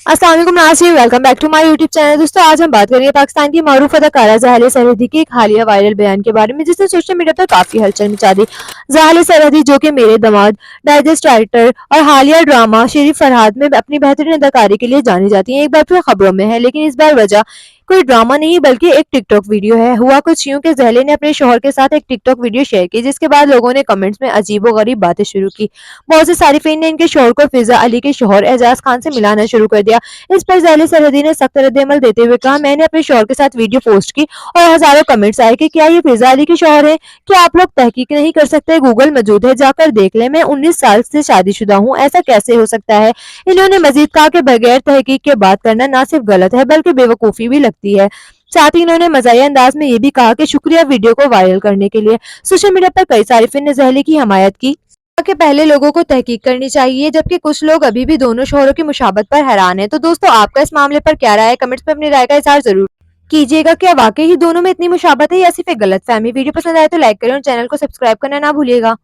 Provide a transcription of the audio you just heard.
अस्सलाम वालेकुम नाज़रीन, welcome back to my YouTube channel. दोस्तों आज हम बात करेंगे पाकिस्तान की मारूफ अदाकारा ज़ाहिला सरहदी के एक हालिया वायरल बयान के बारे में, जिसने सोशल मीडिया पर काफ़ी हलचल मचा दी। ज़ाहिला सरहदी, जो कि मेरे दामाद, डाइजेस्ट राइटर और हालिया ड्रामा शरीफ फरहाद में अपनी बेहतरीन अदाकारी के लिए जानी जाती हैं, एक बार फिर खबरों में है। लेकिन इस बार वजह कोई ड्रामा नहीं बल्कि एक टिकटॉक वीडियो है। हुआ कुछ यूं कि ज़हले ने अपने शौहर के साथ एक टिकटॉक वीडियो शेयर की, जिसके बाद लोगों ने कमेंट्स में अजीब व गरीब बातें शुरू की। बहुत से सारिफीन ने इनके शौहर को फिजा अली के शौहर एजाज खान से मिलाना शुरू कर दिया। इस पर ज़ाहिला सरहदी ने सख्त रद्द-ए-अमल देते हुए कहा, मैंने अपने शौहर के साथ वीडियो पोस्ट की और हजारों कमेंट्स आए कि क्या ये फिजा अली के शौहर हैं? क्या आप लोग तहकीक नहीं कर सकते? गूगल मौजूद है, जाकर देख लें। मैं 19 साल से शादीशुदा हूँ, ऐसा कैसे हो सकता है? इन्होंने मजीद कहा कि बगैर तहकीक के बात करना न सिर्फ गलत है बल्कि बेवकूफ़ी भी लगती है। साथ ही इन्होंने मज़ाहिया अंदाज में ये भी कहा कि शुक्रिया वीडियो को वायरल करने के लिए। सोशल मीडिया पर कई सारिफिन ने ज़हले की हमायत की कि पहले लोगों को तहकीक करनी चाहिए, जबकि कुछ लोग अभी भी दोनों शोहरों की मुशाबत पर हैरान हैं। तो दोस्तों, आपका इस मामले पर क्या राय है? कमेंट्स में अपनी राय का इज़हार ज़रूर कीजिएगा। क्या वाकई ही दोनों में इतनी मुशाबत है या सिर्फ एक गलतफहमी? वीडियो पसंद आए तो लाइक करें और चैनल को सब्सक्राइब करना ना भूलिएगा।